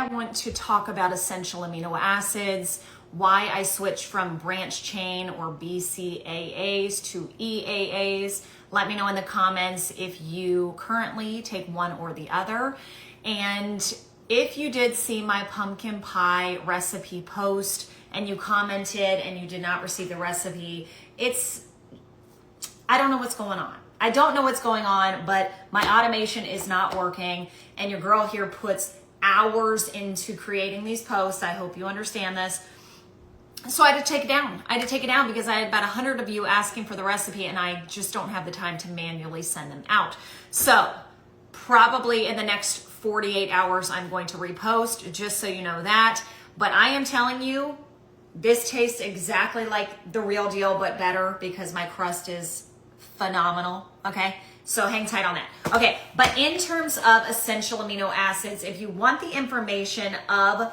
want to talk about essential amino acids, why I switched from branch chain or BCAAs to EAAs. Let me know in the comments if you currently take one or the other. And if you did see my pumpkin pie recipe post and you commented and you did not receive the recipe, I don't know what's going on. I don't know what's going on, but my automation is not working, and your girl here puts hours into creating these posts. I hope you understand this. So I had to take it down. I had to take it down because I had about 100 of you asking for the recipe, and I just don't have the time to manually send them out. So probably in the next 48 hours, I'm going to repost, just so you know that. But I am telling you, this tastes exactly like the real deal, but better because my crust is phenomenal, okay? So hang tight on that. Okay, but in terms of essential amino acids, if you want the information of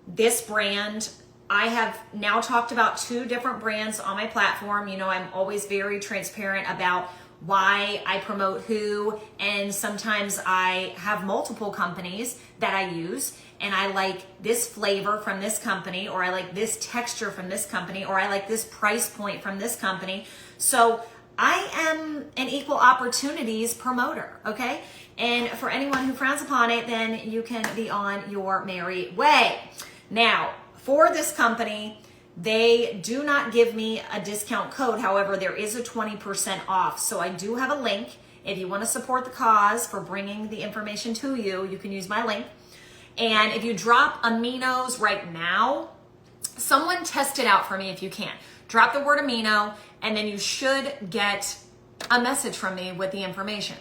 this brand, I have now talked about 2 different brands on my platform. You know, I'm always very transparent about why I promote who, and sometimes I have multiple companies that I use, and I like this flavor from this company, or I like this texture from this company, or I like this price point from this company. So I am an equal opportunities promoter, okay? And for anyone who frowns upon it, then you can be on your merry way. Now, for this company, they do not give me a discount code. However, there is a 20% off. So I do have a link. If you want to support the cause for bringing the information to you, you can use my link. And if you drop aminos right now, someone test it out for me if you can. Drop the word amino, and then you should get a message from me with the information.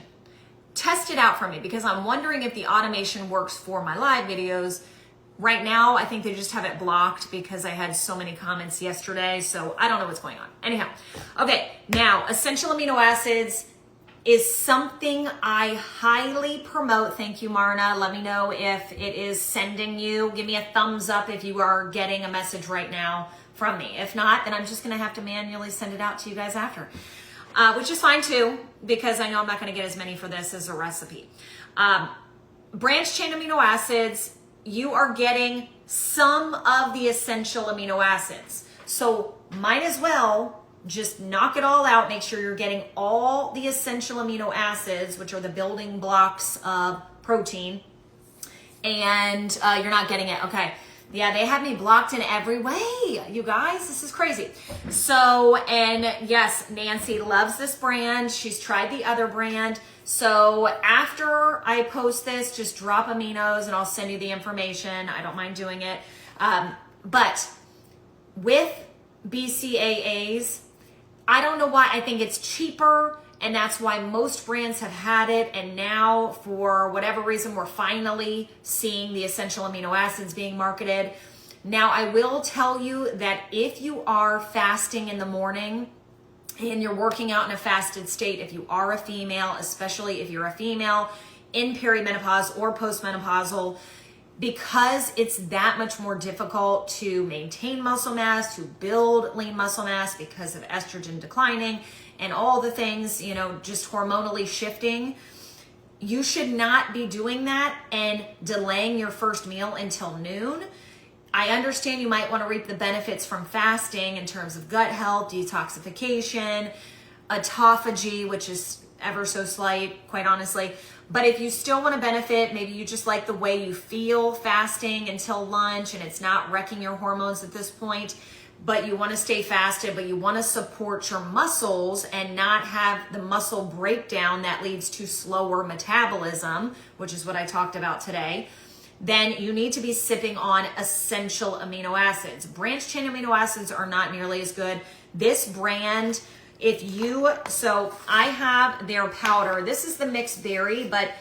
Test it out for me because I'm wondering if the automation works for my live videos. Right now, I think they just have it blocked because I had so many comments yesterday, so I don't know what's going on. Anyhow, okay, now essential amino acids is something I highly promote. Thank you, Marna. Let me know if it is sending you. Give me a thumbs up if you are getting a message right now from me. If not, then I'm just gonna have to manually send it out to you guys after, which is fine too, because I know I'm not gonna get as many for this as a recipe. Branch chain amino acids, you are getting some of the essential amino acids. So might as well just knock it all out, make sure you're getting all the essential amino acids, which are the building blocks of protein, and you're not getting it, okay. Yeah, they have me blocked in every way, you guys. This is crazy. So, and yes, Nancy loves this brand. She's tried the other brand. So after I post this, just drop aminos and I'll send you the information. I don't mind doing it. But with BCAAs, I don't know why. I think it's cheaper, and that's why most brands have had it. And now, for whatever reason, we're finally seeing the essential amino acids being marketed. Now, I will tell you that if you are fasting in the morning and you're working out in a fasted state, if you are a female, especially if you're a female in perimenopause or postmenopausal, because it's that much more difficult to maintain muscle mass, to build lean muscle mass because of estrogen declining and all the things, you know, just hormonally shifting, you should not be doing that and delaying your first meal until noon. I understand you might want to reap the benefits from fasting in terms of gut health, detoxification, autophagy, which is ever so slight, quite honestly. But if you still want to benefit, maybe you just like the way you feel fasting until lunch and it's not wrecking your hormones at this point, but you want to stay fasted, but you want to support your muscles and not have the muscle breakdown that leads to slower metabolism, which is what I talked about today, then you need to be sipping on essential amino acids. Branch chain amino acids are not nearly as good. This brand, so I have their powder. This is the mixed berry, but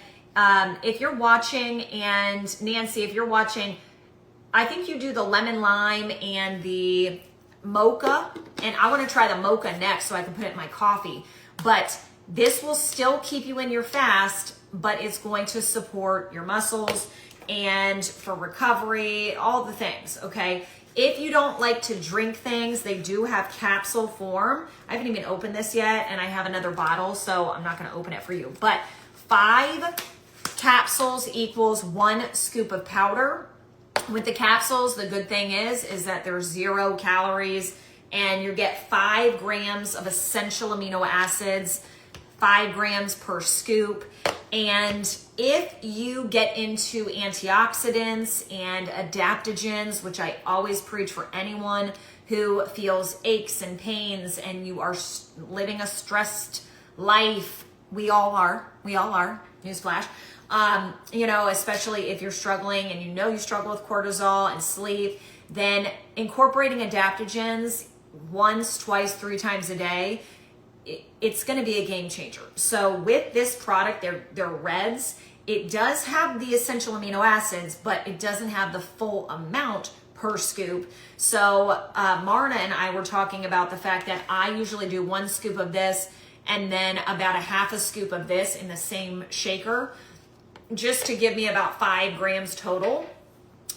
if you're watching, and Nancy, if you're watching, I think you do the lemon lime and the mocha, and I want to try the mocha next so I can put it in my coffee. But this will still keep you in your fast, but it's going to support your muscles and for recovery, all the things, okay? If you don't like to drink things, they do have capsule form. I haven't even opened this yet, and I have another bottle, so I'm not gonna open it for you. But 5 capsules equals 1 scoop of powder. With the capsules, the good thing is that there's 0 calories, and you get 5 grams of essential amino acids, 5 grams per scoop. And if you get into antioxidants and adaptogens, which I always preach for anyone who feels aches and pains and you are living a stressed life, we all are, newsflash. You know, especially if you're struggling and you know you struggle with cortisol and sleep, then incorporating adaptogens once, twice, 3 times a day, it's going to be a game changer. So with this product, they're reds. It does have the essential amino acids, but it doesn't have the full amount per scoop. So Marna and I were talking about the fact that I usually do 1 scoop of this and then about a half a scoop of this in the same shaker, just to give me about 5 grams total.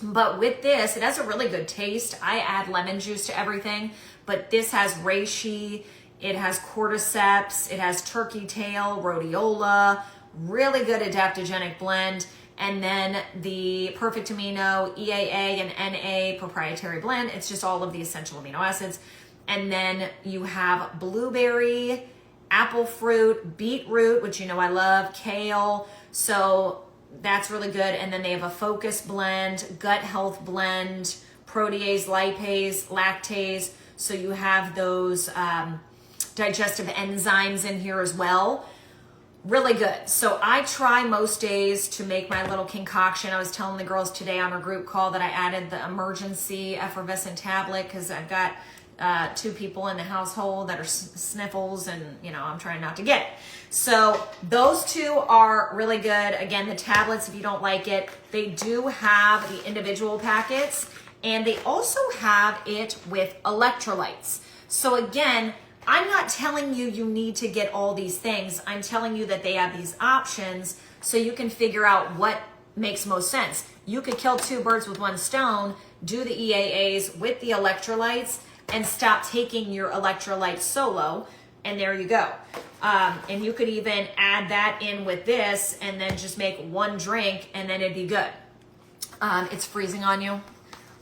But with this, it has a really good taste. I add lemon juice to everything, but this has reishi, it has cordyceps, it has turkey tail, rhodiola, really good adaptogenic blend. And then the Perfect Amino, EAA, and NA proprietary blend. It's just all of the essential amino acids. And then you have blueberry, apple fruit, beetroot, which you know I love, kale. So that's really good. And then they have a focus blend, gut health blend, protease, lipase, lactase. So you have those digestive enzymes in here as well. Really good. So I try most days to make my little concoction. I was telling the girls today on our group call that I added the emergency effervescent tablet because I've got 2 people in the household that are sniffles, and you know I'm trying not to get it. So those 2 are really good. Again, the tablets, if you don't like it, they do have the individual packets, and they also have it with electrolytes. So again, I'm not telling you you need to get all these things. I'm telling you that they have these options so you can figure out what makes most sense. You could kill 2 birds with 1 stone, do the EAAs with the electrolytes, and stop taking your electrolytes solo, and there you go. And you could even add that in with this and then just make 1 drink, and then it'd be good. It's freezing on you.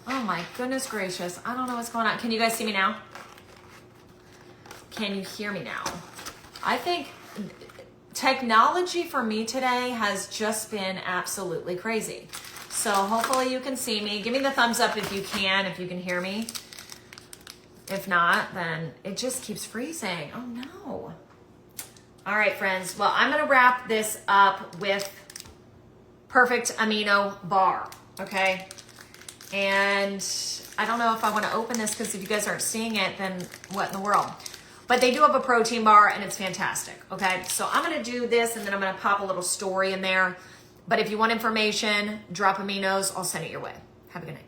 Oh my goodness gracious. I don't know what's going on. Can you guys see me now? Can you hear me now? I think technology for me today has just been absolutely crazy. So hopefully you can see me. Give me the thumbs up if you can hear me. If not, then it just keeps freezing. Oh no. All right, friends. Well, I'm gonna wrap this up with Perfect Amino Bar, okay? And I don't know if I wanna open this because if you guys aren't seeing it, then what in the world? But they do have a protein bar and it's fantastic, okay? So I'm gonna do this and then I'm gonna pop a little story in there. But if you want information, drop aminos, I'll send it your way. Have a good night.